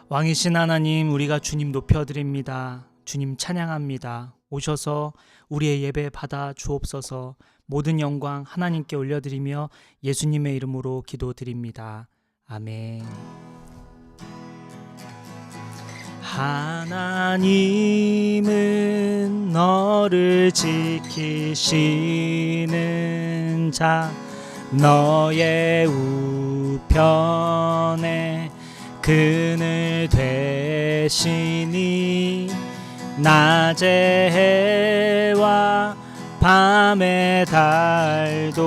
왕이신 하나님, 우리가 주님 높여드립니다. 주님 찬양합니다. 오셔서 우리의 예배 받아 주옵소서. 모든 영광 하나님께 올려드리며 예수님의 이름으로 기도드립니다. 아멘. 하나님은 너를 지키시는 자, 너의 우편에 그늘 되시니 낮의 해와 밤의 달도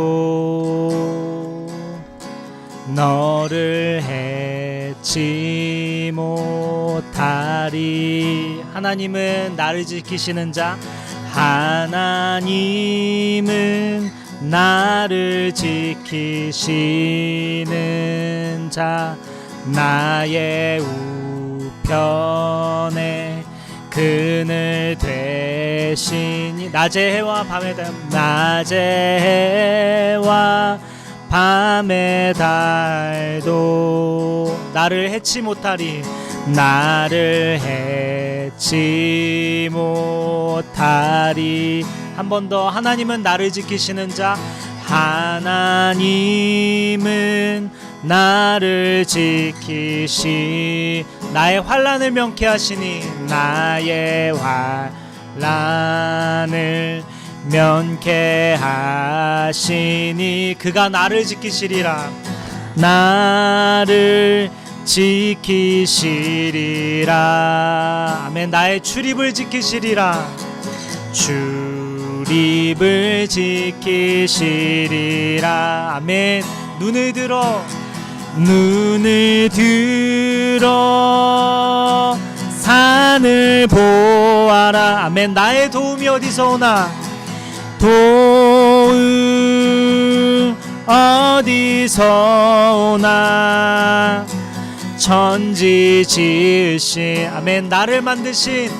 너를 해치 못하리. 하나님은 나를 지키시는 자, 하나님은 나를 지키시는 자, 나의 우편에 그늘 되시니 낮의 해와 밤의 달, 낮의 해와 밤의 달도 나를 해치 못하리. 나를 해치 못하리. 한 번 더. 하나님은 나를 지키시는 자, 하나님은 나를 지키시 나의 환난을 면케하시니 나의 환난을 면케하시니 그가 나를 지키시리라. 나를 지키시리라. 아멘. 나의 출입을 지키시리라. 출입을 지키시리라. 아멘. 눈을 들어 산을 보아라. 아멘. 나의 도움이 어디서 오나? 도움 어디서 오나? 천지 지으신, 아멘, 나를 만드신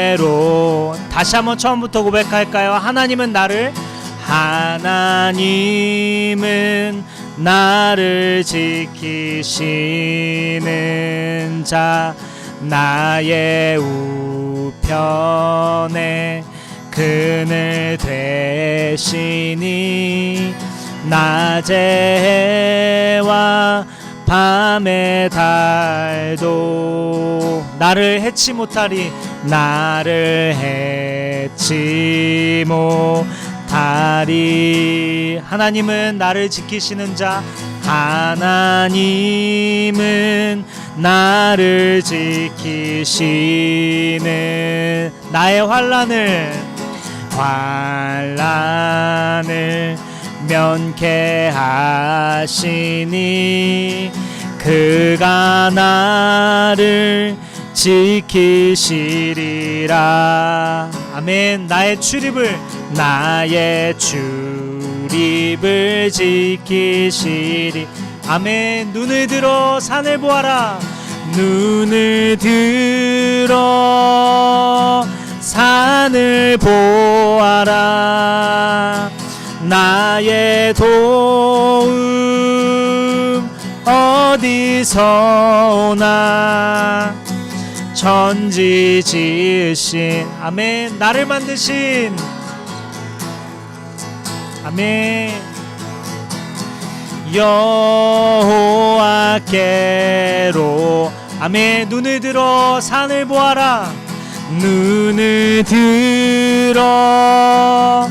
여호와께로. 다시 한번 처음부터 고백할까요? 하나님은 나를 지키시는 자, 나의 우편에 그늘 되시니 낮의 해와 밤의 달도 나를 해치 못하리. 나를 해치 못하리. 하나님은 나를 지키시는 자, 하나님은 나를 지키시는 나의 환난을 면케하시니 그가 나를 지키시리라. 아멘. 나의 출입을 지키시리. 아멘. 눈을 들어 산을 보아라. 눈을 들어 산을 보아라. 나의 도움 어디서 오나? 천지 지으신, 아멘, 나를 만드신, 아멘, 여호와께로. 아멘. 눈을 들어 산을 보아라. 눈을 들어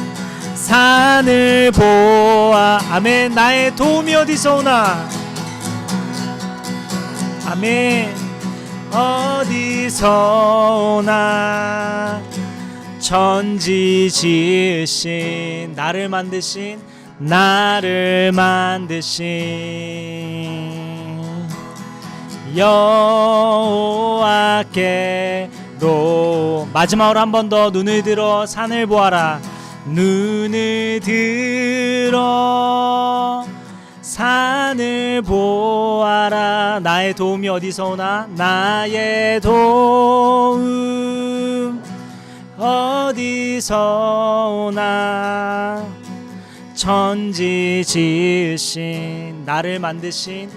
산을 보아. 아멘. 나의 도움이 어디서 오나? 아멘. 어디서 오나? 천지 지으신, 나를 만드신 여호와께로. 마지막으로 한 번 더. 눈을 들어 산을 보아라. 눈을 들어 산을 보아라. 나의 도움이 어디서 오나? 나의 도움 어디서 오나 천지 지으신 나를 만드신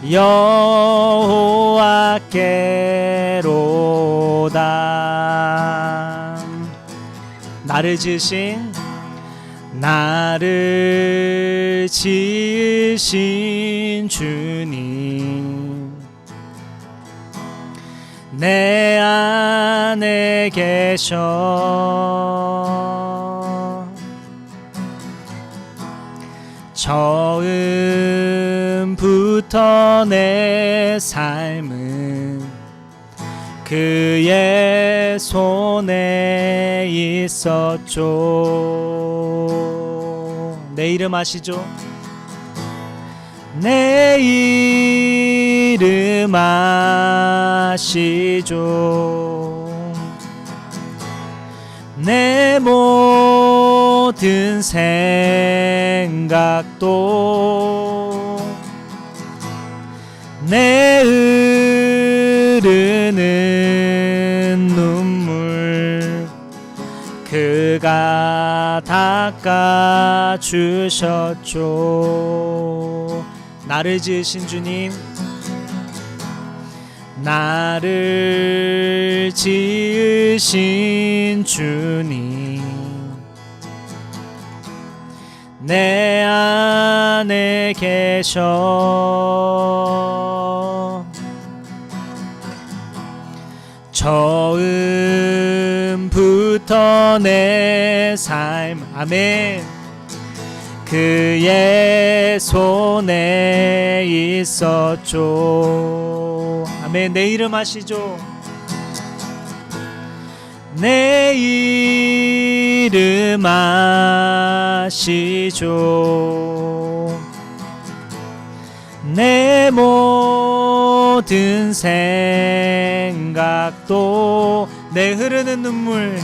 여호와께로다. 나를 지으신 주님, 내 안에 계셔. 처음부터 내 삶은 그의 손에 있었죠. 내 이름 아시죠? 내 이름 아시죠? 내 모든 생각도 내 흐르는 눈물 그가 닦아주셨죠. 나를 지으신 주님, 나를 지으신 주님, 내 안에 계셔. 처음부터 내 삶, 아멘, 그의 손에 있었죠. 아멘. 내 이름 아시죠? 내 이름 아시죠? 내 모든 생각도 내 흐르는 눈물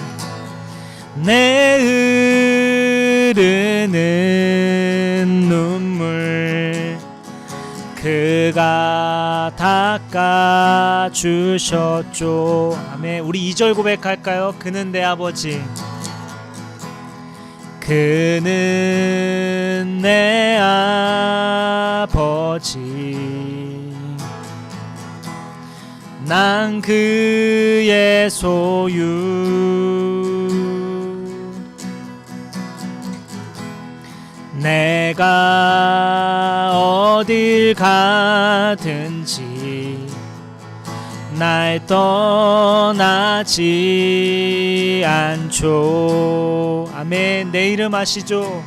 내 흐르는 눈물 그가 닦아주셨죠. 아멘. 우리 2절 고백할까요? 그는 내 아버지, 그는 내 아버지, 난 그의 소유, 내가 어딜 가든지 날 떠나지 않죠. 아멘. 내 이름 아시죠?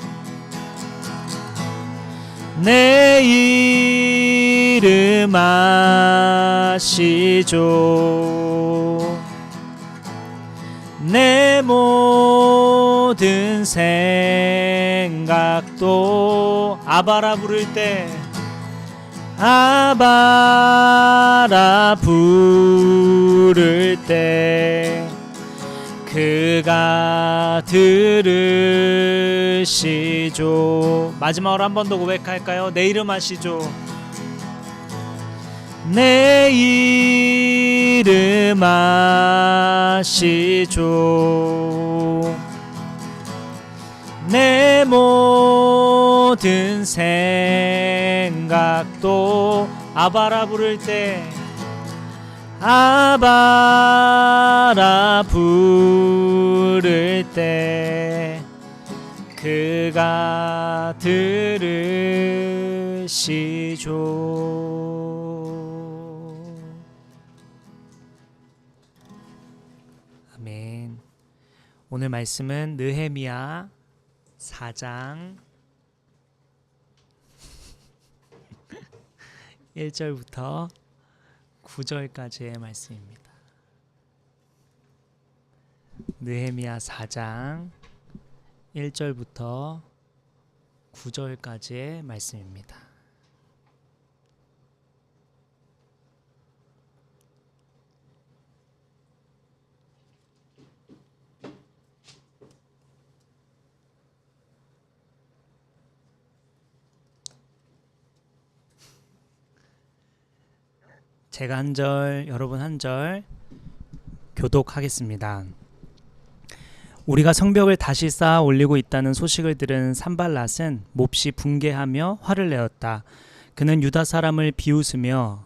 내 이름 아시죠? 내 모든 생각도 아바라 부를 때 아바라 부를 때 그가 들으시죠. 마지막으로 한 번 더 고백할까요? 내 이름 아시죠? 내 이름 아시죠? 내 모든 생각도 아바라 부를 때 아바라 부를 때 그가 들으시죠. 아멘. 오늘 말씀은 느헤미야 4장 1절부터 9절까지의 말씀입니다. 느헤미야 4장 1절부터 9절까지의 말씀입니다. 제가 한 절, 여러분 한 절 교독하겠습니다. 우리가 성벽을 다시 쌓아 올리고 있다는 소식을 들은 산발랏은 몹시 분개하며 화를 내었다. 그는 유다 사람을 비웃으며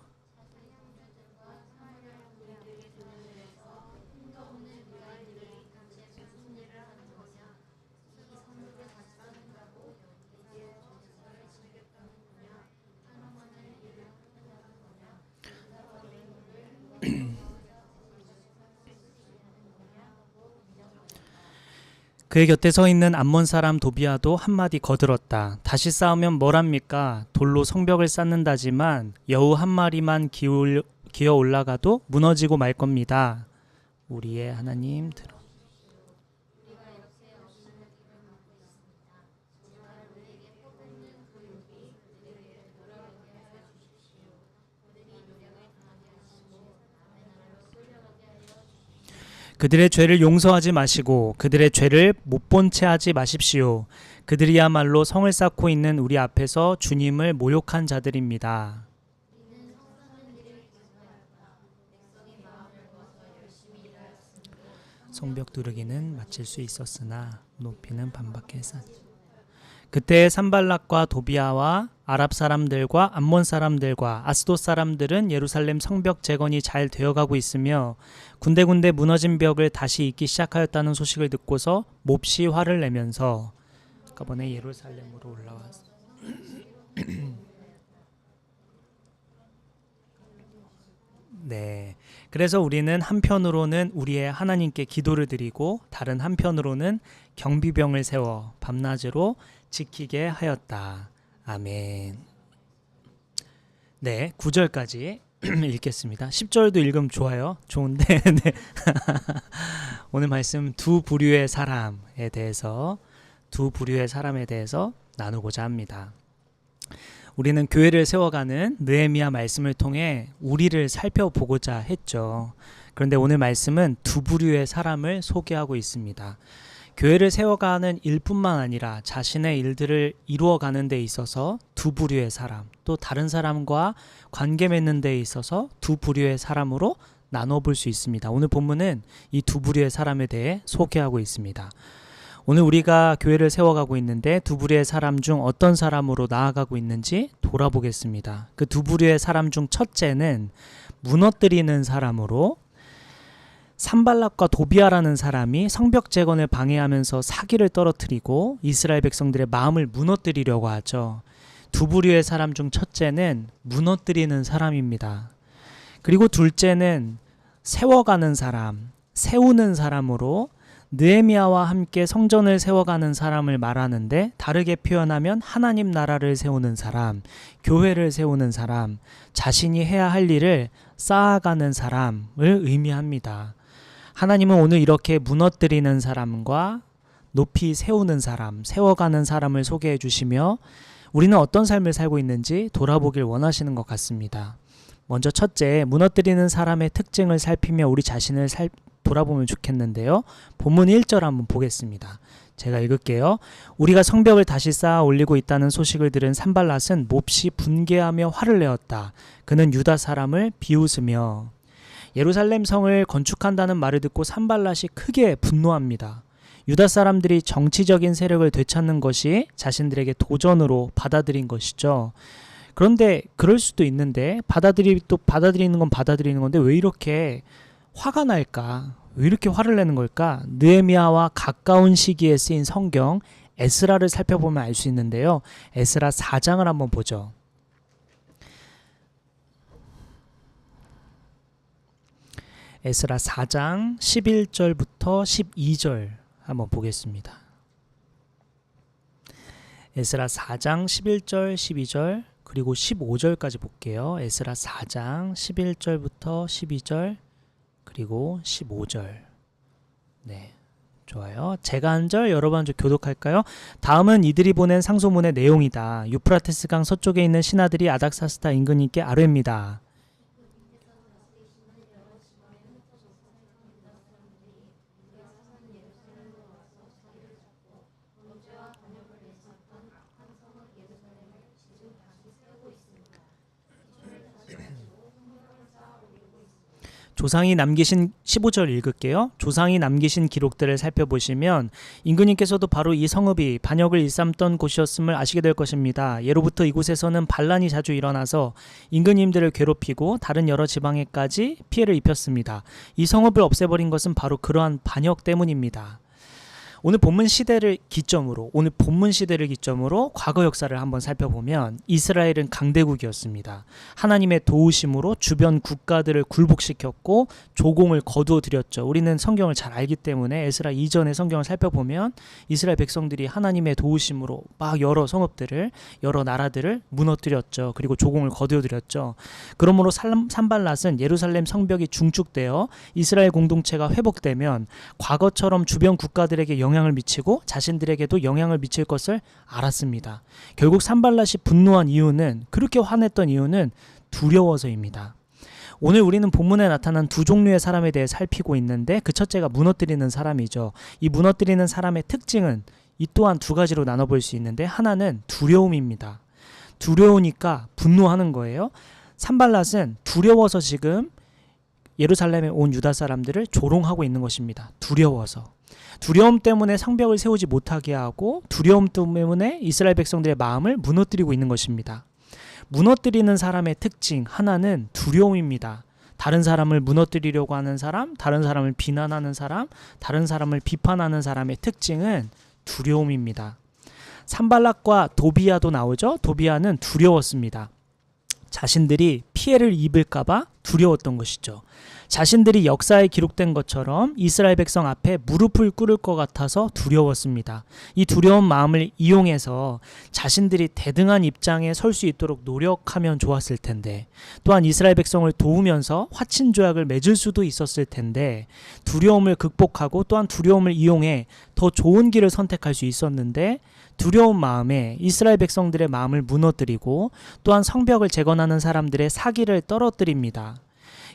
그의 곁에 서 있는 암몬 사람 도비아도 한마디 거들었다. 다시 싸우면 뭘합니까? 돌로 성벽을 쌓는다지만 여우 한 마리만 기어 올라가도 무너지고 말 겁니다. 우리의 하나님 들어. 그들의 죄를 용서하지 마시고 그들의 죄를 못 본 채 하지 마십시오. 그들이야말로 성을 쌓고 있는 우리 앞에서 주님을 모욕한 자들입니다. 성벽 두르기는 마칠 수 있었으나 높이는 반박해서 그때 산발락과 도비아와 아랍 사람들과 암몬 사람들과 아스돗 사람들은 예루살렘 성벽 재건이 잘 되어가고 있으며 군데군데 무너진 벽을 다시 잇기 시작하였다는 소식을 듣고서 몹시 화를 내면서 아까번에 예루살렘으로 올라와서 네. 그래서 우리는 한편으로는 우리의 하나님께 기도를 드리고 다른 한편으로는 경비병을 세워 밤낮으로 지키게 하였다. 아멘. 네, 9절까지 읽겠습니다. 10절도 읽으면 좋아요. 좋은데 네. 오늘 말씀 두 부류의 사람에 대해서 나누고자 합니다. 우리는 교회를 세워가는 느헤미야 말씀을 통해 우리를 살펴보고자 했죠. 그런데 오늘 말씀은 두 부류의 사람을 소개하고 있습니다. 교회를 세워가는 일뿐만 아니라 자신의 일들을 이루어가는 데 있어서 두 부류의 사람, 또 다른 사람과 관계 맺는 데 있어서 두 부류의 사람으로 나눠볼 수 있습니다. 오늘 본문은 이 두 부류의 사람에 대해 소개하고 있습니다. 오늘 우리가 교회를 세워가고 있는데 두 부류의 사람 중 어떤 사람으로 나아가고 있는지 돌아보겠습니다. 그 두 부류의 사람 중 첫째는 무너뜨리는 사람으로 산발락과 도비아라는 사람이 성벽 재건을 방해하면서 사기를 떨어뜨리고 이스라엘 백성들의 마음을 무너뜨리려고 하죠. 두 부류의 사람 중 첫째는 무너뜨리는 사람입니다. 그리고 둘째는 세워가는 사람, 세우는 사람으로 느헤미야와 함께 성전을 세워가는 사람을 말하는데 다르게 표현하면 하나님 나라를 세우는 사람, 교회를 세우는 사람, 자신이 해야 할 일을 쌓아가는 사람을 의미합니다. 하나님은 오늘 이렇게 무너뜨리는 사람과 높이 세우는 사람, 세워가는 사람을 소개해 주시며 우리는 어떤 삶을 살고 있는지 돌아보길 원하시는 것 같습니다. 먼저 첫째, 무너뜨리는 사람의 특징을 살피며 우리 자신을 돌아보면 좋겠는데요. 본문 1절 한번 보겠습니다. 제가 읽을게요. 우리가 성벽을 다시 쌓아 올리고 있다는 소식을 들은 산발랏은 몹시 분개하며 화를 내었다. 그는 유다 사람을 비웃으며 예루살렘 성을 건축한다는 말을 듣고 산발랏이 크게 분노합니다. 유다 사람들이 정치적인 세력을 되찾는 것이 자신들에게 도전으로 받아들인 것이죠. 그런데 그럴 수도 있는데 받아들이는 건 받아들이는 건데 왜 이렇게 화가 날까? 왜 이렇게 화를 내는 걸까? 느헤미야와 가까운 시기에 쓰인 성경 에스라를 살펴보면 알 수 있는데요. 에스라 4장을 한번 보죠. 에스라 4장 11절부터 12절 한번 보겠습니다. 에스라 4장 11절, 12절 그리고 15절까지 볼게요. 에스라 4장 11절부터 12절 그리고 15절. 네, 좋아요. 제가 한 절, 여러분 한 절 교독할까요? 다음은 이들이 보낸 상소문의 내용이다. 유프라테스 강 서쪽에 있는 신하들이 아닥사스다 임금님께 아뢰입니다. 조상이 남기신 15절 읽을게요. 조상이 남기신 기록들을 살펴보시면 임금님께서도 바로 이 성읍이 반역을 일삼던 곳이었음을 아시게 될 것입니다. 예로부터 이곳에서는 반란이 자주 일어나서 임금님들을 괴롭히고 다른 여러 지방에까지 피해를 입혔습니다. 이 성읍을 없애버린 것은 바로 그러한 반역 때문입니다. 오늘 본문 시대를 기점으로 과거 역사를 한번 살펴보면 이스라엘은 강대국이었습니다. 하나님의 도우심으로 주변 국가들을 굴복시켰고 조공을 거두어 들였죠. 우리는 성경을 잘 알기 때문에 에스라 이전의 성경을 살펴보면 이스라엘 백성들이 하나님의 도우심으로 막 여러 성읍들을, 여러 나라들을 무너뜨렸죠. 그리고 조공을 거두어 들였죠. 그러므로 산발랏은 예루살렘 성벽이 중축되어 이스라엘 공동체가 회복되면 과거처럼 주변 국가들에게 영향을 미치고 자신들에게도 영향을 미칠 것을 알았습니다. 결국 산발랏이 분노한 이유는, 그렇게 화냈던 이유는 두려워서입니다. 오늘 우리는 본문에 나타난 두 종류의 사람에 대해 살피고 있는데 그 첫째가 무너뜨리는 사람이죠. 이 무너뜨리는 사람의 특징은 이 또한 두 가지로 나눠볼 수 있는데, 하나는 두려움입니다. 두려우니까 분노하는 거예요. 산발랏은 두려워서 지금 예루살렘에 온 유다 사람들을 조롱하고 있는 것입니다. 두려움 때문에 성벽을 세우지 못하게 하고, 두려움 때문에 이스라엘 백성들의 마음을 무너뜨리고 있는 것입니다. 무너뜨리는 사람의 특징 하나는 두려움입니다. 다른 사람을 무너뜨리려고 하는 사람, 다른 사람을 비난하는 사람, 다른 사람을 비판하는 사람의 특징은 두려움입니다. 산발랏과 도비아도 나오죠. 도비아는 두려웠습니다. 자신들이 피해를 입을까봐 두려웠던 것이죠. 자신들이 역사에 기록된 것처럼 이스라엘 백성 앞에 무릎을 꿇을 것 같아서 두려웠습니다. 이 두려운 마음을 이용해서 자신들이 대등한 입장에 설 수 있도록 노력하면 좋았을 텐데, 또한 이스라엘 백성을 도우면서 화친 조약을 맺을 수도 있었을 텐데, 두려움을 극복하고 또한 두려움을 이용해 더 좋은 길을 선택할 수 있었는데, 두려운 마음에 이스라엘 백성들의 마음을 무너뜨리고 또한 성벽을 재건하는 사람들의 사기를 떨어뜨립니다.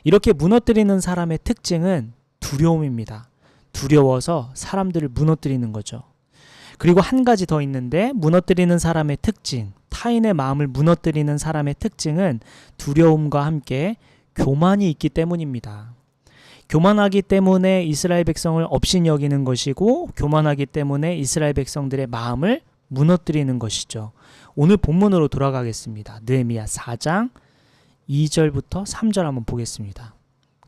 이렇게 무너뜨리는 사람의 특징은 두려움입니다. 두려워서 사람들을 무너뜨리는 거죠. 그리고 한 가지 더 있는데, 무너뜨리는 사람의 특징, 타인의 마음을 무너뜨리는 사람의 특징은 두려움과 함께 교만이 있기 때문입니다. 교만하기 때문에 이스라엘 백성을 업신여기는 것이고, 교만하기 때문에 이스라엘 백성들의 마음을 무너뜨리는 것이죠. 오늘 본문으로 돌아가겠습니다. 느헤미야 4장 2절부터 3절 한번 보겠습니다.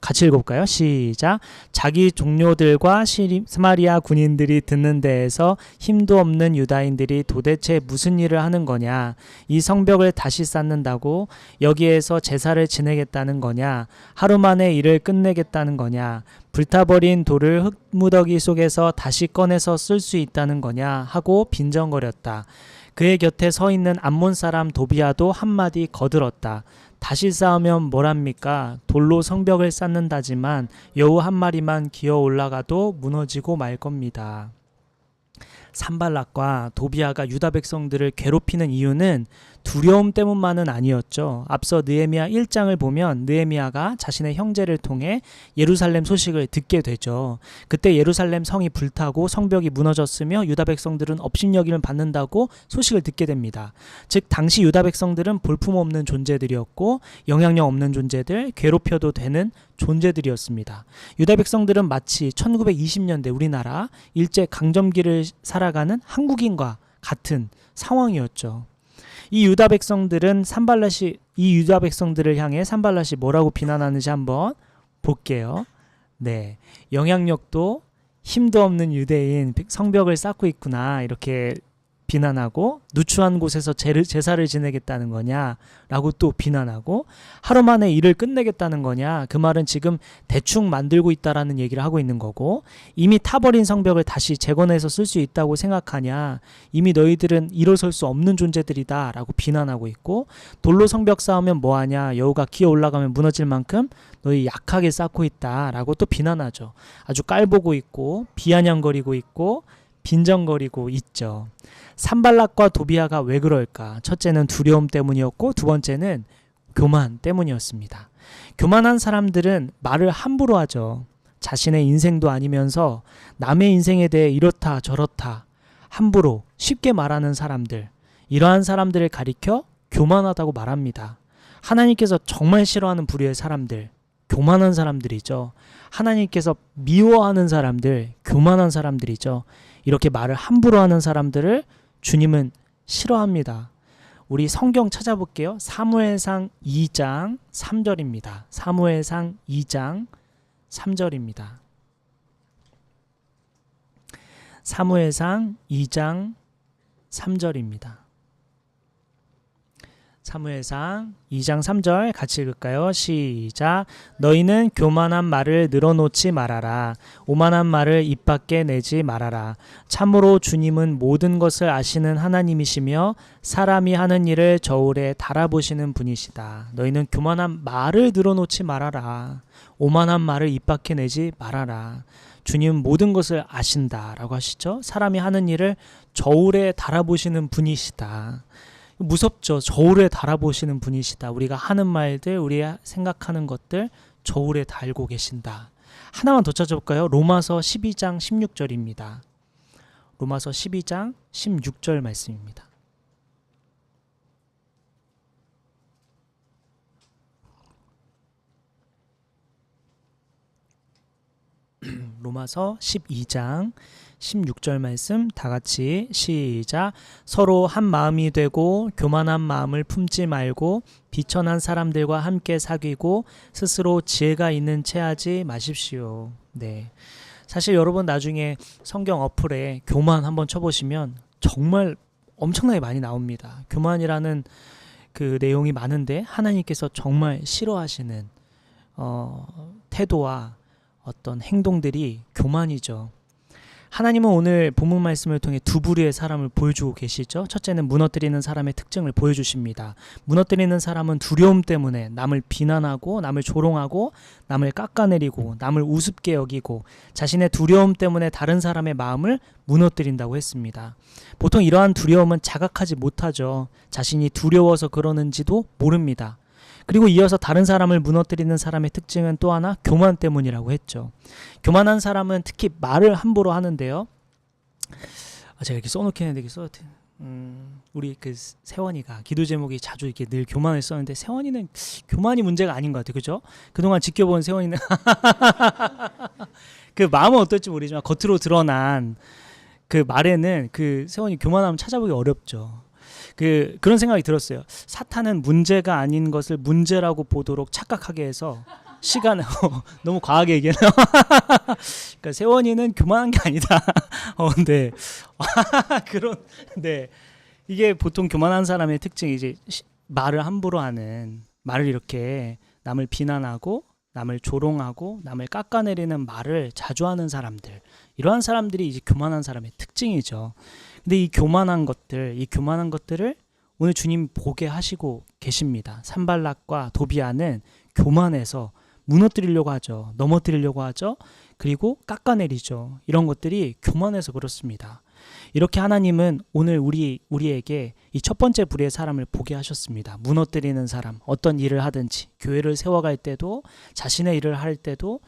같이 읽어볼까요? 시작. 자기 종료들과 스마리아 군인들이 듣는 데에서 힘도 없는 유다인들이 도대체 무슨 일을 하는 거냐? 이 성벽을 다시 쌓는다고? 여기에서 제사를 지내겠다는 거냐? 하루 만에 일을 끝내겠다는 거냐? 불타버린 돌을 흙무더기 속에서 다시 꺼내서 쓸 수 있다는 거냐? 하고 빈정거렸다. 그의 곁에 서 있는 암몬 사람 도비아도 한마디 거들었다. 다시 쌓으면 뭐랍니까? 돌로 성벽을 쌓는다지만 여우 한 마리만 기어 올라가도 무너지고 말 겁니다. 산발랏과 도비아가 유다 백성들을 괴롭히는 이유는 두려움 때문만은 아니었죠. 앞서 느헤미야 1장을 보면 느헤미야가 자신의 형제를 통해 예루살렘 소식을 듣게 되죠. 그때 예루살렘 성이 불타고 성벽이 무너졌으며 유다 백성들은 업신여김을 받는다고 소식을 듣게 됩니다. 즉 당시 유다 백성들은 볼품없는 존재들이었고 영향력 없는 존재들, 괴롭혀도 되는 존재들이었습니다. 유다 백성들은 마치 1920년대 우리나라 일제 강점기를 살아가는 한국인과 같은 상황이었죠. 이 유다 백성들을 향해 산발랏이 뭐라고 비난하는지 한번 볼게요. 네, 영향력도 힘도 없는 유대인, 성벽을 쌓고 있구나, 이렇게 비난하고, 누추한 곳에서 제사를 지내겠다는 거냐 라고 또 비난하고, 하루 만에 일을 끝내겠다는 거냐, 그 말은 지금 대충 만들고 있다라는 얘기를 하고 있는 거고, 이미 타버린 성벽을 다시 재건해서 쓸 수 있다고 생각하냐, 이미 너희들은 일어설 수 없는 존재들이다 라고 비난하고 있고, 돌로 성벽 쌓으면 뭐하냐, 여우가 기어 올라가면 무너질 만큼 너희 약하게 쌓고 있다 라고 또 비난하죠. 아주 깔보고 있고 비아냥거리고 있고 빈정거리고 있죠. 산발랏과 도비아가 왜 그럴까? 첫째는 두려움 때문이었고, 두 번째는 교만 때문이었습니다. 교만한 사람들은 말을 함부로 하죠. 자신의 인생도 아니면서 남의 인생에 대해 이렇다 저렇다 함부로 쉽게 말하는 사람들, 이러한 사람들을 가리켜 교만하다고 말합니다. 하나님께서 정말 싫어하는 부류의 사람들, 교만한 사람들이죠. 하나님께서 미워하는 사람들, 교만한 사람들이죠. 이렇게 말을 함부로 하는 사람들을 주님은 싫어합니다. 우리 성경 찾아볼게요. 사무엘상 2장 3절입니다. 사무엘상 2장 3절입니다. 사무엘상 2장 3절입니다. 사무엘상 2장 3절 같이 읽을까요? 시작. 너희는 교만한 말을 늘어놓지 말아라. 오만한 말을 입 밖에 내지 말아라. 참으로 주님은 모든 것을 아시는 하나님이시며 사람이 하는 일을 저울에 달아보시는 분이시다. 너희는 교만한 말을 늘어놓지 말아라. 오만한 말을 입 밖에 내지 말아라. 주님은 모든 것을 아신다라고 하시죠. 사람이 하는 일을 저울에 달아보시는 분이시다. 무섭죠. 저울에 달아보시는 분이시다. 우리가 하는 말들, 우리가 생각하는 것들 저울에 달고 계신다. 하나만 더 찾아볼까요? 로마서 12장 16절입니다. 로마서 12장 16절 말씀입니다. 로마서 12장 16절 말씀 다 같이 시작. 서로 한 마음이 되고 교만한 마음을 품지 말고 비천한 사람들과 함께 사귀고 스스로 지혜가 있는 채 하지 마십시오. 네. 사실 여러분 나중에 성경 어플에 교만 한번 쳐보시면 정말 엄청나게 많이 나옵니다. 교만이라는 그 내용이 많은데 하나님께서 정말 싫어하시는 태도와 어떤 행동들이 교만이죠. 하나님은 오늘 본문 말씀을 통해 두 부류의 사람을 보여주고 계시죠. 첫째는 무너뜨리는 사람의 특징을 보여주십니다. 무너뜨리는 사람은 두려움 때문에 남을 비난하고 남을 조롱하고 남을 깎아내리고 남을 우습게 여기고 자신의 두려움 때문에 다른 사람의 마음을 무너뜨린다고 했습니다. 보통 이러한 두려움은 자각하지 못하죠. 자신이 두려워서 그러는지도 모릅니다. 그리고 이어서 다른 사람을 무너뜨리는 사람의 특징은 또 하나 교만 때문이라고 했죠. 교만한 사람은 특히 말을 함부로 하는데요. 제가 이렇게 써놓긴 했는데 우리 그 세원이가 기도 제목이 자주 이렇게 늘 교만을 썼는데 세원이는 교만이 문제가 아닌 것 같아요. 그죠? 그동안 지켜본 세원이는 그 마음은 어떨지 모르지만 겉으로 드러난 그 말에는 그 세원이 교만하면 찾아보기 어렵죠. 그런 생각이 들었어요. 사탄은 문제가 아닌 것을 문제라고 보도록 착각하게 해서 시간을 너무 과하게 얘기해요. 그러니까 세원이는 교만한 게 아니다. 근데 네. 이게 보통 교만한 사람의 특징이 이제 말을 함부로 하는, 말을 이렇게 남을 비난하고 남을 조롱하고 남을 깎아내리는 말을 자주 하는 사람들, 이러한 사람들이 이제 교만한 사람의 특징이죠. 근데 이 교만한 것들을 오늘 주님 보게 하시고 계십니다. 산발락과 도비아는 교만해서 무너뜨리려고 하죠. 넘어뜨리려고 하죠. 그리고 깎아내리죠. 이런 것들이 교만해서 그렇습니다. 이렇게 하나님은 오늘 우리에게 이 첫 번째 부류의 사람을 보게 하셨습니다. 무너뜨리는 사람, 어떤 일을 하든지 교회를 세워갈 때도 자신의 일을 할 때도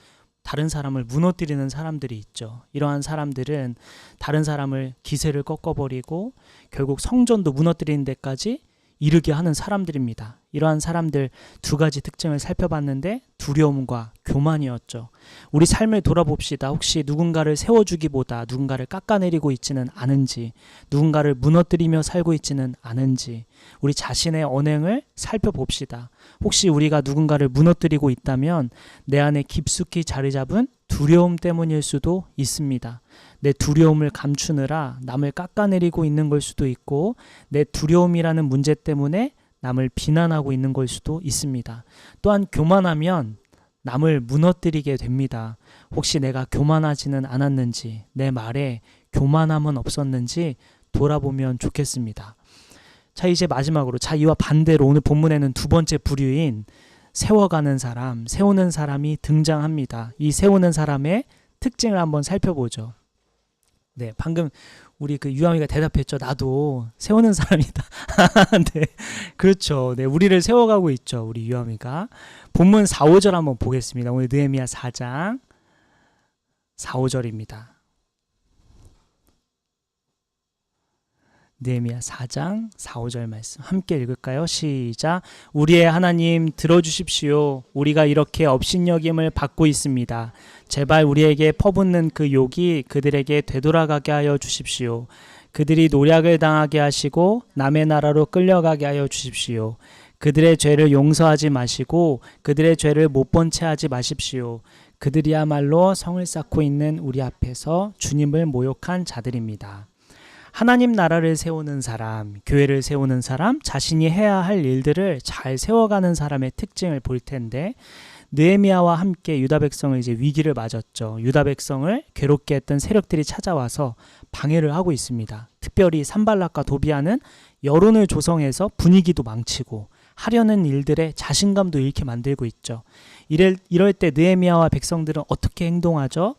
다른 사람을 무너뜨리는 사람들이 있죠. 이러한 사람들은 다른 사람을 기세를 꺾어버리고 결국 성전도 무너뜨리는 데까지 이르게 하는 사람들입니다. 이러한 사람들 두 가지 특징을 살펴봤는데 두려움과 교만이었죠. 우리 삶을 돌아봅시다. 혹시 누군가를 세워주기보다 누군가를 깎아내리고 있지는 않은지, 누군가를 무너뜨리며 살고 있지는 않은지 우리 자신의 언행을 살펴봅시다. 혹시 우리가 누군가를 무너뜨리고 있다면 내 안에 깊숙이 자리 잡은 두려움 때문일 수도 있습니다. 내 두려움을 감추느라 남을 깎아내리고 있는 걸 수도 있고 내 두려움이라는 문제 때문에 남을 비난하고 있는 걸 수도 있습니다. 또한 교만하면 남을 무너뜨리게 됩니다. 혹시 내가 교만하지는 않았는지, 내 말에 교만함은 없었는지 돌아보면 좋겠습니다. 자, 이제 마지막으로, 이와 반대로 오늘 본문에는 두 번째 부류인 세워가는 사람, 세우는 사람이 등장합니다. 이 세우는 사람의 특징을 한번 살펴보죠. 네, 방금 우리 그 유아미가 대답했죠. 나도 세우는 사람이다. 네, 그렇죠. 네, 우리를 세워가고 있죠. 우리 유아미가. 본문 4, 5절 한번 보겠습니다. 오늘 느헤미야 4장 4, 5절입니다. 느헤미야 4장 4, 5절 말씀 함께 읽을까요? 시작. 우리의 하나님 들어주십시오. 우리가 이렇게 업신여김을 받고 있습니다. 제발 우리에게 퍼붓는 그 욕이 그들에게 되돌아가게 하여 주십시오. 그들이 노략을 당하게 하시고 남의 나라로 끌려가게 하여 주십시오. 그들의 죄를 용서하지 마시고 그들의 죄를 못 본 채 하지 마십시오. 그들이야말로 성을 쌓고 있는 우리 앞에서 주님을 모욕한 자들입니다. 하나님 나라를 세우는 사람, 교회를 세우는 사람, 자신이 해야 할 일들을 잘 세워가는 사람의 특징을 볼 텐데 느헤미야와 함께 유다 백성을 이제 위기를 맞았죠. 유다 백성을 괴롭게 했던 세력들이 찾아와서 방해를 하고 있습니다. 특별히 산발락과 도비아는 여론을 조성해서 분위기도 망치고 하려는 일들에 자신감도 잃게 만들고 있죠. 이럴 때 느헤미야와 백성들은 어떻게 행동하죠?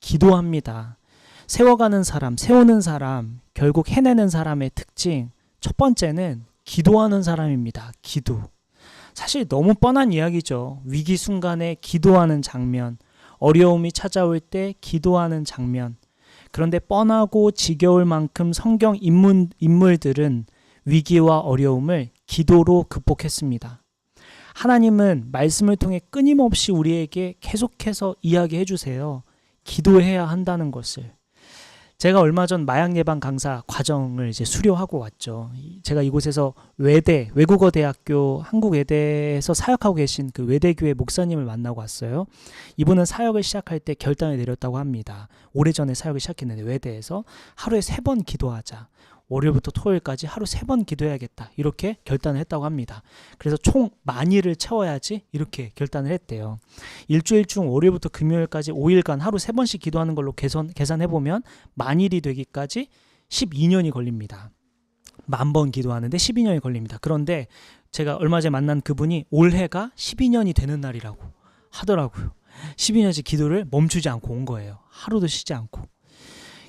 기도합니다. 세워가는 사람, 세우는 사람, 결국 해내는 사람의 특징 첫 번째는 기도하는 사람입니다. 기도. 사실 너무 뻔한 이야기죠. 위기 순간에 기도하는 장면, 어려움이 찾아올 때 기도하는 장면. 그런데 뻔하고 지겨울 만큼 성경 인물들은 위기와 어려움을 기도로 극복했습니다. 하나님은 말씀을 통해 끊임없이 우리에게 계속해서 이야기해 주세요. 기도해야 한다는 것을. 제가 얼마 전 마약 예방 강사 과정을 이제 수료하고 왔죠. 제가 이곳에서 외대, 외국어 대학교 한국외대에서 사역하고 계신 그 외대교회 목사님을 만나고 왔어요. 이분은 사역을 시작할 때 결단을 내렸다고 합니다. 오래전에 사역을 시작했는데 외대에서 하루에 3번 기도하자. 월요일부터 토요일까지 하루 3번 기도해야겠다. 이렇게 결단을 했다고 합니다. 그래서 총 만일을 채워야지 이렇게 결단을 했대요. 일주일 중 월요일부터 금요일까지 5일간 하루 3번씩 기도하는 걸로 계산해보면 만일이 되기까지 12년이 걸립니다. 10,000번 기도하는데 12년이 걸립니다. 그런데 제가 얼마 전에 만난 그분이 올해가 12년이 되는 날이라고 하더라고요. 12년째 기도를 멈추지 않고 온 거예요. 하루도 쉬지 않고.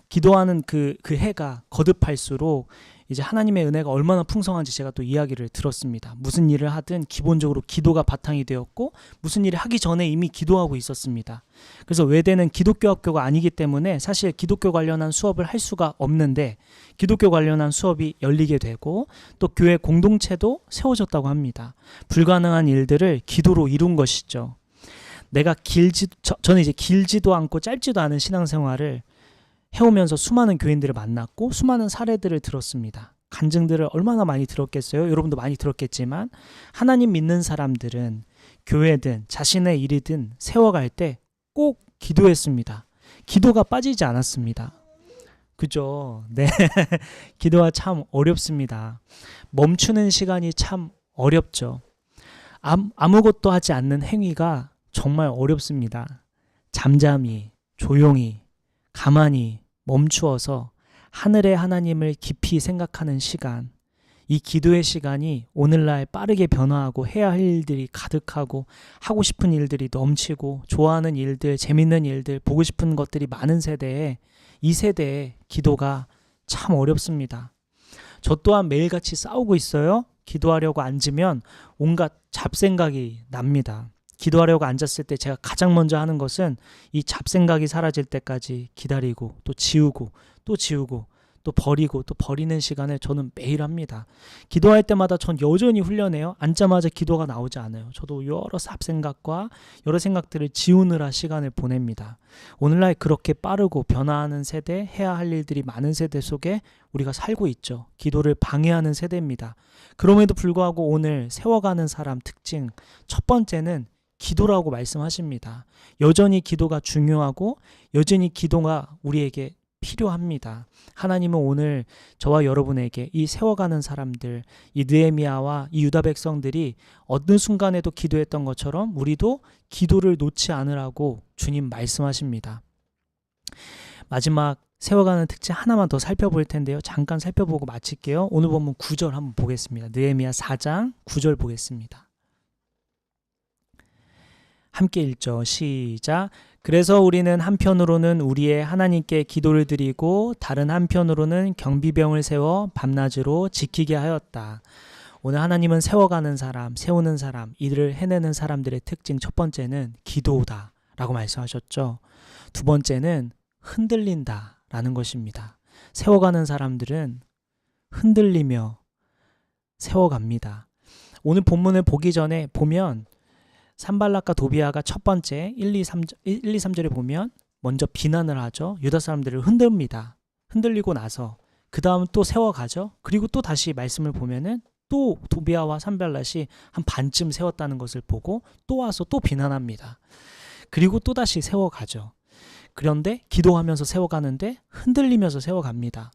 기도하는 그 해가 거듭할수록 이제 하나님의 은혜가 얼마나 풍성한지 제가 또 이야기를 들었습니다. 무슨 일을 하든 기본적으로 기도가 바탕이 되었고 무슨 일을 하기 전에 이미 기도하고 있었습니다. 그래서 외대는 기독교 학교가 아니기 때문에 사실 기독교 관련한 수업을 할 수가 없는데 기독교 관련한 수업이 열리게 되고 또 교회 공동체도 세워졌다고 합니다. 불가능한 일들을 기도로 이룬 것이죠. 저는 이제 길지도 않고 짧지도 않은 신앙생활을 해오면서 수많은 교인들을 만났고 수많은 사례들을 들었습니다. 간증들을 얼마나 많이 들었겠어요? 여러분도 많이 들었겠지만 하나님 믿는 사람들은 교회든 자신의 일이든 세워갈 때 꼭 기도했습니다. 기도가 빠지지 않았습니다. 그죠? 네. 기도가 참 어렵습니다. 멈추는 시간이 참 어렵죠. 아무것도 하지 않는 행위가 정말 어렵습니다. 잠잠히, 조용히, 가만히 멈추어서 하늘의 하나님을 깊이 생각하는 시간, 이 기도의 시간이 오늘날 빠르게 변화하고 해야 할 일들이 가득하고 하고 싶은 일들이 넘치고 좋아하는 일들, 재밌는 일들, 보고 싶은 것들이 많은 세대에 이 세대의 기도가 참 어렵습니다. 저 또한 매일같이 싸우고 있어요. 기도하려고 앉으면 온갖 잡생각이 납니다. 기도하려고 앉았을 때 제가 가장 먼저 하는 것은 이 잡생각이 사라질 때까지 기다리고 또 지우고 또 지우고 또 버리고 또 버리는 시간을 저는 매일 합니다. 기도할 때마다 전 여전히 훈련해요. 앉자마자 기도가 나오지 않아요. 저도 여러 잡생각과 여러 생각들을 지우느라 시간을 보냅니다. 오늘날 그렇게 빠르고 변화하는 세대, 해야 할 일들이 많은 세대 속에 우리가 살고 있죠. 기도를 방해하는 세대입니다. 그럼에도 불구하고 오늘 세워가는 사람 특징 첫 번째는 기도라고 말씀하십니다. 여전히 기도가 중요하고 여전히 기도가 우리에게 필요합니다. 하나님은 오늘 저와 여러분에게 이 세워가는 사람들, 이 느헤미야와 이 유다 백성들이 어느 순간에도 기도했던 것처럼 우리도 기도를 놓지 않으라고 주님 말씀하십니다. 마지막 세워가는 특징 하나만 더 살펴볼 텐데요. 잠깐 살펴보고 마칠게요. 오늘 본문 9절 한번 보겠습니다. 느헤미야 4장 9절 보겠습니다. 함께 읽죠. 시작. 그래서 우리는 한편으로는 우리의 하나님께 기도를 드리고 다른 한편으로는 경비병을 세워 밤낮으로 지키게 하였다. 오늘 하나님은 세워가는 사람, 세우는 사람, 이들을 해내는 사람들의 특징 첫 번째는 기도다 라고 말씀하셨죠. 두 번째는 흔들린다 라는 것입니다. 세워가는 사람들은 흔들리며 세워갑니다. 오늘 본문을 보기 전에 보면 산발락과 도비아가 첫 번째 1, 2, 3절에 보면 먼저 비난을 하죠. 유다 사람들을 흔듭니다. 흔들리고 나서 그 다음 또 세워가죠. 그리고 또 다시 말씀을 보면은 또 도비아와 산발락이 한 반쯤 세웠다는 것을 보고 또 와서 또 비난합니다. 그리고 또 다시 세워가죠. 그런데 기도하면서 세워가는데 흔들리면서 세워갑니다.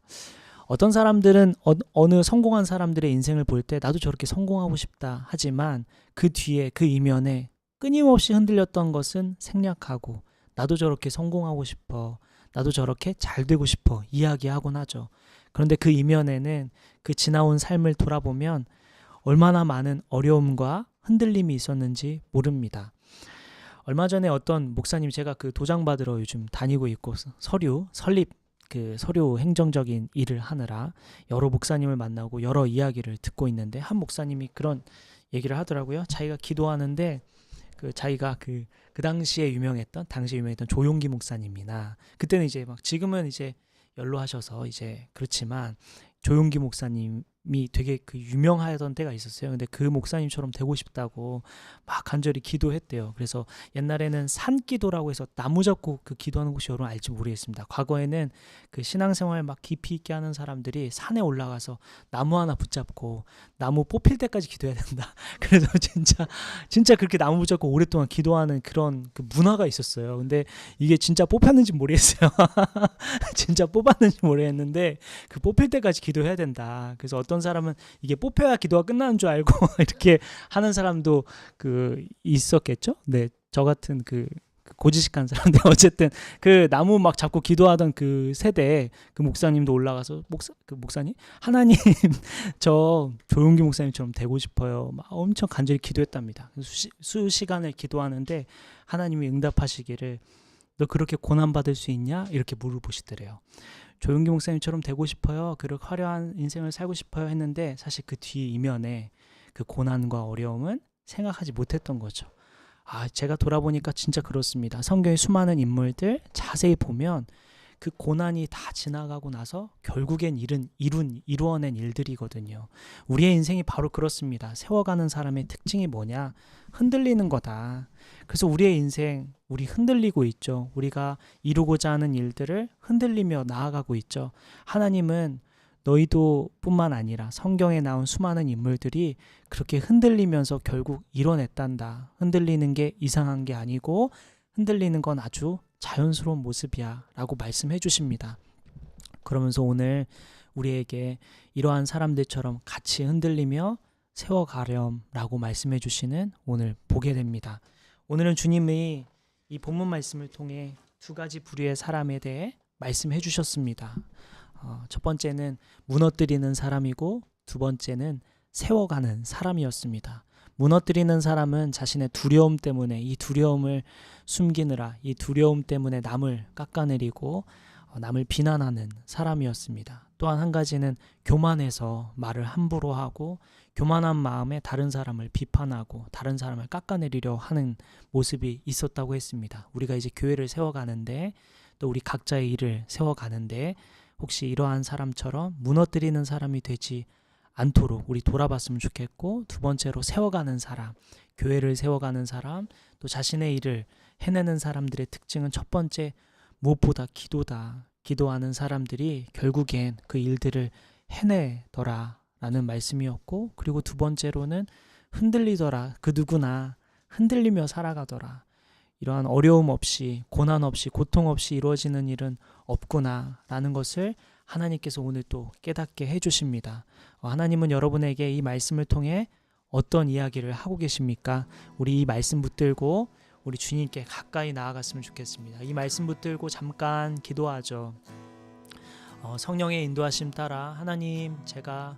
어떤 사람들은 어느 성공한 사람들의 인생을 볼 때 나도 저렇게 성공하고 싶다 하지만 그 뒤에 그 이면에 끊임없이 흔들렸던 것은 생략하고 나도 저렇게 성공하고 싶어, 나도 저렇게 잘 되고 싶어 이야기하곤 하죠. 그런데 그 이면에는 그 지나온 삶을 돌아보면 얼마나 많은 어려움과 흔들림이 있었는지 모릅니다. 얼마 전에 어떤 목사님, 제가 그 도장 받으러 요즘 다니고 있고 설립 그 서류 행정적인 일을 하느라 여러 목사님을 만나고 여러 이야기를 듣고 있는데 한 목사님이 그런 얘기를 하더라고요. 자기가 기도하는데 자기가 그 당시에 유명했던 조용기 목사님이나 그때는 이제 막 지금은 이제 연로하셔서 이제 그렇지만 조용기 목사님이 되게 그 유명하던 때가 있었어요. 근데 그 목사님처럼 되고 싶다고 막 간절히 기도했대요. 그래서 옛날에는 산기도라고 해서 나무 잡고 그 기도하는 곳이 여러분 알지 모르겠습니다. 과거에는 그 신앙생활 막 깊이 있게 하는 사람들이 산에 올라가서 나무 하나 붙잡고 나무 뽑힐 때까지 기도해야 된다. 그래서 진짜 그렇게 나무 붙잡고 오랫동안 기도하는 그런 그 문화가 있었어요. 근데 이게 진짜 뽑혔는지 모르겠어요. 진짜 뽑았는지 모르겠는데 그 뽑힐 때까지 기도해야 된다. 그래서 어떤 사람은 이게 뽑혀야 기도가 끝나는 줄 알고 이렇게 하는 사람도 그 있었겠죠. 네, 저 같은 그 고지식한 사람들 어쨌든 그 나무 막 잡고 기도하던 그 세대 그 목사님도 올라가서 목사님 하나님 저 조용기 목사님처럼 되고 싶어요. 막 엄청 간절히 기도했답니다. 수시간을 기도하는데 하나님이 응답하시기를 너 그렇게 고난받을 수 있냐? 이렇게 물어보시더래요. 조용기 목사님처럼 되고 싶어요. 그렇게 화려한 인생을 살고 싶어요 했는데 사실 그 뒤 이면에 그 고난과 어려움은 생각하지 못했던 거죠. 제가 돌아보니까 진짜 그렇습니다. 성경의 수많은 인물들 자세히 보면 그 고난이 다 지나가고 나서 결국엔 이루어낸 일들이거든요. 우리의 인생이 바로 그렇습니다. 세워가는 사람의 특징이 뭐냐? 흔들리는 거다. 그래서 우리의 인생, 우리 흔들리고 있죠. 우리가 이루고자 하는 일들을 흔들리며 나아가고 있죠. 하나님은 너희도 뿐만 아니라 성경에 나온 수많은 인물들이 그렇게 흔들리면서 결국 이뤄냈단다. 흔들리는 게 이상한 게 아니고 흔들리는 건 아주 자연스러운 모습이야 라고 말씀해 주십니다. 그러면서 오늘 우리에게 이러한 사람들처럼 같이 흔들리며 세워가렴 라고 말씀해 주시는 오늘 보게 됩니다. 오늘은 주님이 이 본문 말씀을 통해 두 가지 부류의 사람에 대해 말씀해 주셨습니다. 첫 번째는 무너뜨리는 사람이고 두 번째는 세워가는 사람이었습니다. 무너뜨리는 사람은 자신의 두려움 때문에 이 두려움을 숨기느라 이 두려움 때문에 남을 깎아내리고 남을 비난하는 사람이었습니다. 또한 한 가지는 교만해서 말을 함부로 하고 교만한 마음에 다른 사람을 비판하고 다른 사람을 깎아내리려 하는 모습이 있었다고 했습니다. 우리가 이제 교회를 세워가는데 또 우리 각자의 일을 세워가는데 혹시 이러한 사람처럼 무너뜨리는 사람이 되지 않도록 우리 돌아봤으면 좋겠고, 두 번째로 세워가는 사람, 교회를 세워가는 사람, 또 자신의 일을 해내는 사람들의 특징은 첫 번째 무엇보다 기도다. 기도하는 사람들이 결국엔 그 일들을 해내더라 라는 말씀이었고, 그리고 두 번째로는 흔들리더라. 그 누구나 흔들리며 살아가더라. 이러한 어려움 없이 고난 없이 고통 없이 이루어지는 일은 없구나 라는 것을 하나님께서 오늘 또 깨닫게 해주십니다. 하나님은 여러분에게 이 말씀을 통해 어떤 이야기를 하고 계십니까? 우리 이 말씀 붙들고 우리 주님께 가까이 나아갔으면 좋겠습니다. 이 말씀 붙들고 잠깐 기도하죠. 성령의 인도하심 따라 하나님, 제가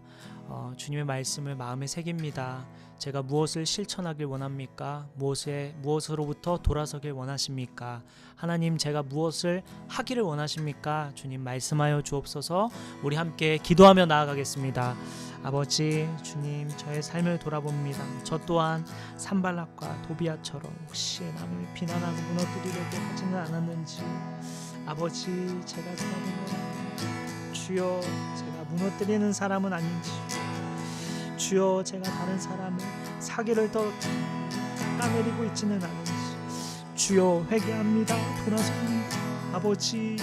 주님의 말씀을 마음에 새깁니다. 제가 무엇을 실천하길 원합니까? 무엇으로부터 돌아서길 원하십니까? 하나님, 제가 무엇을 하기를 원하십니까? 주님 말씀하여 주옵소서. 우리 함께 기도하며 나아가겠습니다. 아버지, 주님, 저의 삶을 돌아봅니다. 저 또한 산발락과 도비아처럼 혹시 남을 비난하고 무너뜨리려고 하지는 않았는지 아버지, 제가 돌아보며 주여, 제가 무너뜨리는 사람은 아닌지, 주여 제가 다른 사람을 사기를 더 까내리고 있지는 않은지 주여 회개합니다. 돌아섭니다. 아버지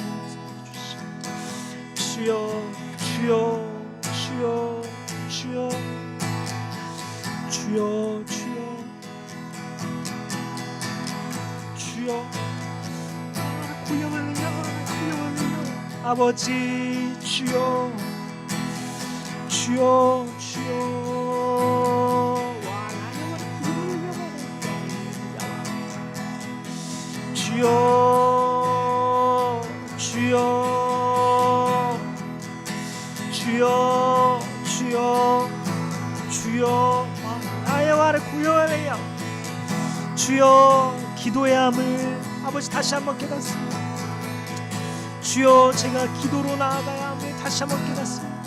주여 주여 주여 주여 주여 주여 주여 구영하느냐 아버지 주여 주여 주여 주여 주여 주여 주여 주여 나의 말을 구여하래요. 주여 기도의 함을 아버지 다시 한번 깨닫습니다. 주여 제가 기도로 나아가야 함을 다시 한번 깨닫습니다.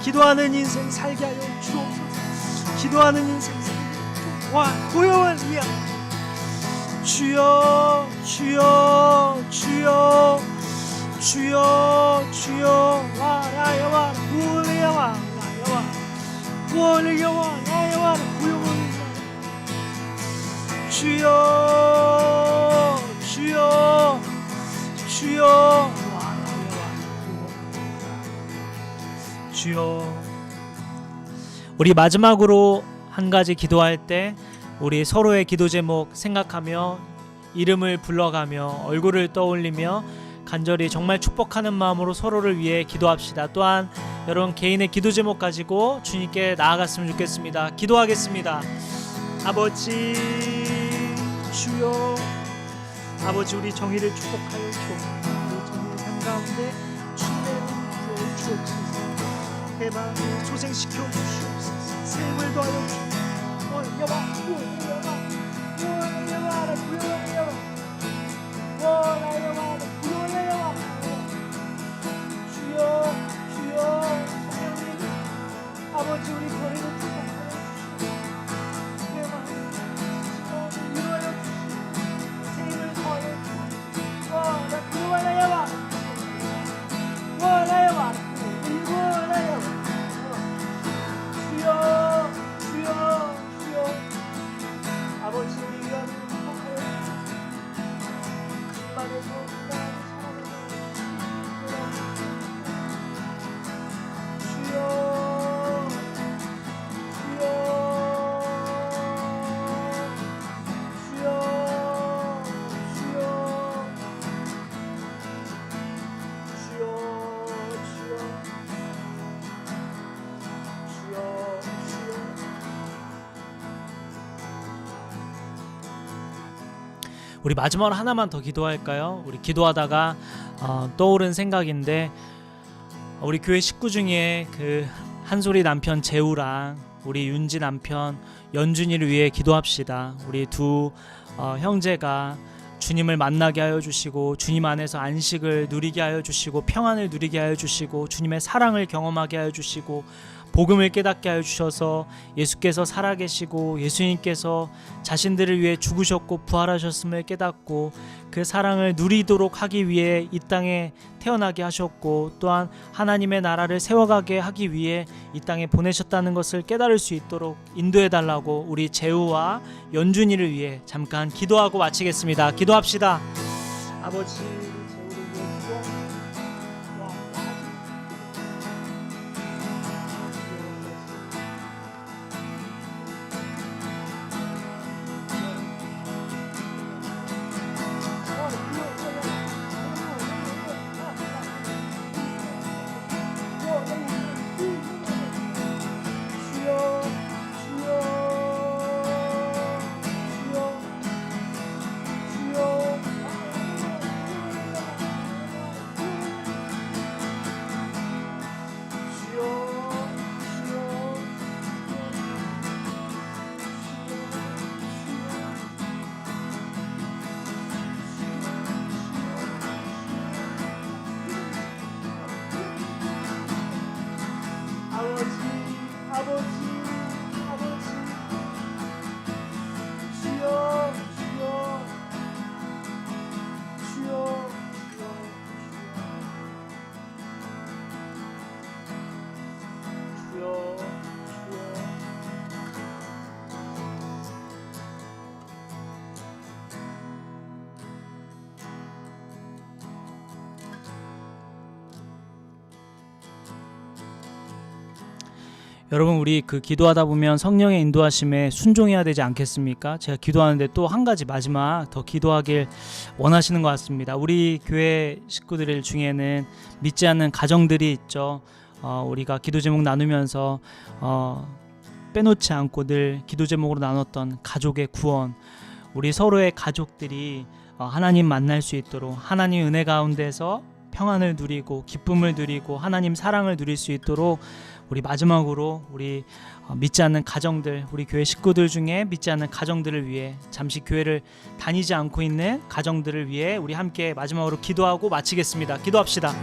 기도하는 인생 살게 하여 주옵소서. 기도하는 인생 살게 와 구여하래요. 주여 주여 주여 주여 주여 와 나의 와 구원의 와 나의 와 구원의 와 나의 와 구원의 주여 주여 주여 와 나의 와 주여. 우리 마지막으로 한 가지 기도할 때 우리 서로의 기도 제목 생각하며 이름을 불러가며 얼굴을 떠올리며 간절히 정말 축복하는 마음으로 서로를 위해 기도합시다. 또한 여러분 개인의 기도 제목 가지고 주님께 나아갔으면 좋겠습니다. 기도하겠습니다. 아버지 주여 아버지 우리 정의를 축복하여 주옵소서. 우리 정의의 삶 가운데 주님의 은혜를 주옵소서. 대만을 소생시켜 주시옵소서. 세임을 더하여 주옵소서. 아버지 우리 거리를 축복하여 주시옵소서. 세임을 더하여 주옵소서. 나 구원하여 와. 구원하여 와. 구원하여 와. 주여 주여 아버지 우리 위하여 축복하여 큰 말에서 주여 주여 주여 주여 주여 주여 우리 마지막으로 하나만 더 기도할까요? 우리 기도하다가 떠오른 생각인데 우리 교회 식구 중에 그 한솔이 남편 재우랑 우리 윤지 남편 연준이를 위해 기도합시다. 우리 두 형제가 주님을 만나게 하여 주시고 주님 안에서 안식을 누리게 하여 주시고 평안을 누리게 하여 주시고 주님의 사랑을 경험하게 하여 주시고 복음을 깨닫게 하여 주셔서 예수께서 살아계시고 예수님께서 자신들을 위해 죽으셨고 부활하셨음을 깨닫고 그 사랑을 누리도록 하기 위해 이 땅에 태어나게 하셨고 또한 하나님의 나라를 세워가게 하기 위해 이 땅에 보내셨다는 것을 깨달을 수 있도록 인도해 달라고 우리 재우와 연준이를 위해 잠깐 기도하고 마치겠습니다. 기도합시다. 아버지 여러분, 우리 기도하다 보면 성령의 인도하심에 순종해야 되지 않겠습니까? 제가 기도하는데 또 한 가지 마지막 더 기도하길 원하시는 것 같습니다. 우리 교회 식구들 중에는 믿지 않는 가정들이 있죠. 우리가 기도 제목 나누면서 빼놓지 않고 늘 기도 제목으로 나눴던 가족의 구원, 우리 서로의 가족들이 하나님 만날 수 있도록, 하나님 은혜 가운데서 평안을 누리고 기쁨을 누리고 하나님 사랑을 누릴 수 있도록, 우리 마지막으로 우리 믿지 않는 가정들, 우리 교회 식구들 중에 믿지 않는 가정들을 위해, 잠시 교회를 다니지 않고 있는 가정들을 위해 우리 함께 마지막으로 기도하고 마치겠습니다. 기도합시다.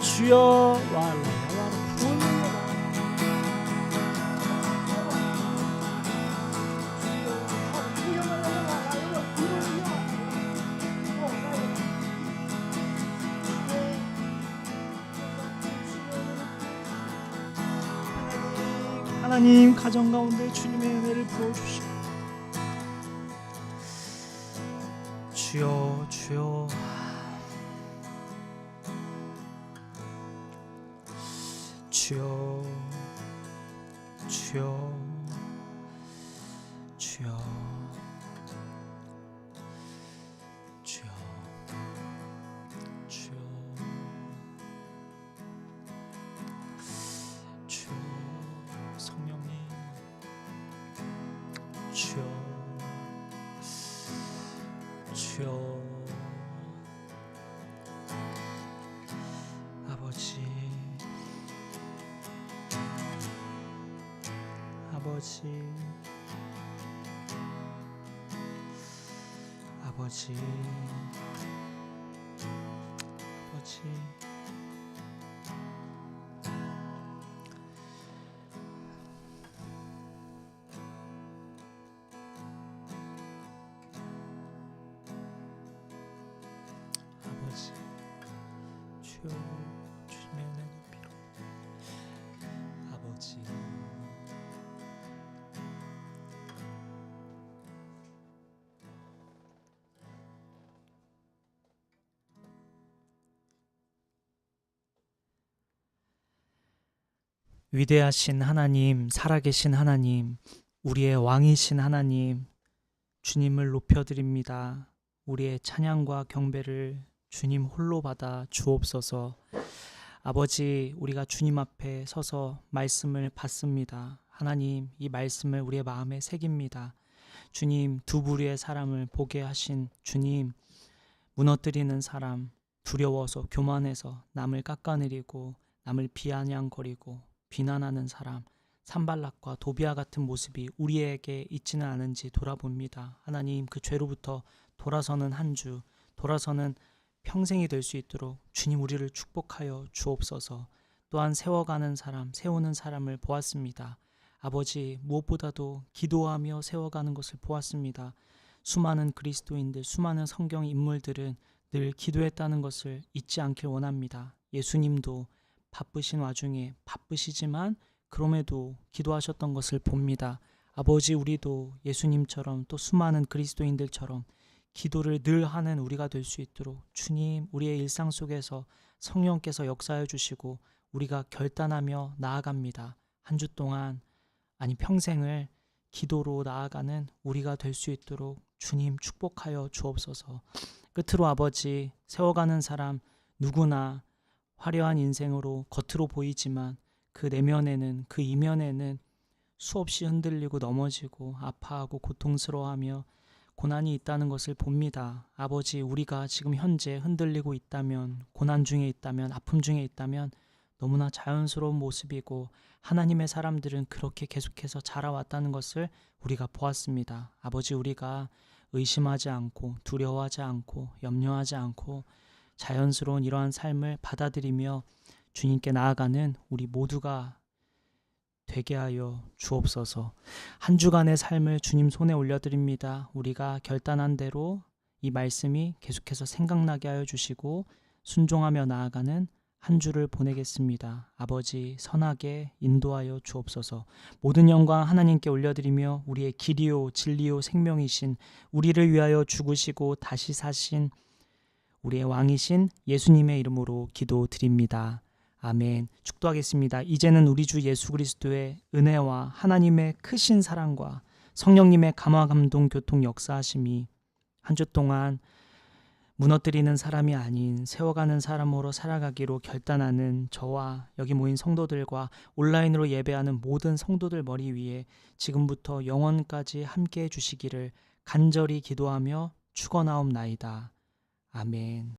주여 하나님, 가정 가운데 주님의 은혜를 부어주시고, 주여 주여 주여 주여 주여 주여 주여 주여 성령님, 주여 주여 아버지, 아버지, 아버지, 아버지, 아버지, 주여 주님의 은혜를 빌어 아버지. 위대하신 하나님, 살아계신 하나님, 우리의 왕이신 하나님, 주님을 높여드립니다. 우리의 찬양과 경배를 주님 홀로 받아 주옵소서. 아버지, 우리가 주님 앞에 서서 말씀을 받습니다. 하나님, 이 말씀을 우리의 마음에 새깁니다. 주님, 두 부류의 사람을 보게 하신 주님, 무너뜨리는 사람, 두려워서 교만해서 남을 깎아내리고 남을 비아냥거리고 비난하는 사람, 산발락과 도비아 같은 모습이 우리에게 있지는 않은지 돌아봅니다. 하나님, 그 죄로부터 돌아서는 한 주, 돌아서는 평생이 될 수 있도록 주님 우리를 축복하여 주옵소서. 또한 세워가는 사람, 세우는 사람을 보았습니다. 아버지, 무엇보다도 기도하며 세워가는 것을 보았습니다. 수많은 그리스도인들, 수많은 성경 인물들은 늘 기도했다는 것을 잊지 않길 원합니다. 예수님도 바쁘신 와중에 바쁘시지만 그럼에도 기도하셨던 것을 봅니다. 아버지, 우리도 예수님처럼 또 수많은 그리스도인들처럼 기도를 늘 하는 우리가 될 수 있도록 주님, 우리의 일상 속에서 성령께서 역사해 주시고 우리가 결단하며 나아갑니다. 한 주 동안, 아니 평생을 기도로 나아가는 우리가 될 수 있도록 주님 축복하여 주옵소서. 끝으로 아버지, 세워가는 사람 누구나 화려한 인생으로 겉으로 보이지만 그 내면에는, 그 이면에는 수없이 흔들리고 넘어지고 아파하고 고통스러워하며 고난이 있다는 것을 봅니다. 아버지, 우리가 지금 현재 흔들리고 있다면, 고난 중에 있다면, 아픔 중에 있다면 너무나 자연스러운 모습이고 하나님의 사람들은 그렇게 계속해서 자라왔다는 것을 우리가 보았습니다. 아버지, 우리가 의심하지 않고 두려워하지 않고 염려하지 않고 자연스러운 이러한 삶을 받아들이며 주님께 나아가는 우리 모두가 되게 하여 주옵소서. 한 주간의 삶을 주님 손에 올려드립니다. 우리가 결단한 대로 이 말씀이 계속해서 생각나게 하여 주시고 순종하며 나아가는 한 주를 보내겠습니다. 아버지, 선하게 인도하여 주옵소서. 모든 영광 하나님께 올려드리며 우리의 길이요 진리요 생명이신, 우리를 위하여 죽으시고 다시 사신 우리의 왕이신 예수님의 이름으로 기도드립니다. 아멘. 축도하겠습니다. 이제는 우리 주 예수 그리스도의 은혜와 하나님의 크신 사랑과 성령님의 감화 감동 교통 역사하심이 한 주 동안 무너뜨리는 사람이 아닌 세워가는 사람으로 살아가기로 결단하는 저와 여기 모인 성도들과 온라인으로 예배하는 모든 성도들 머리 위에 지금부터 영원까지 함께해 주시기를 간절히 기도하며 축원하옵나이다. 아멘.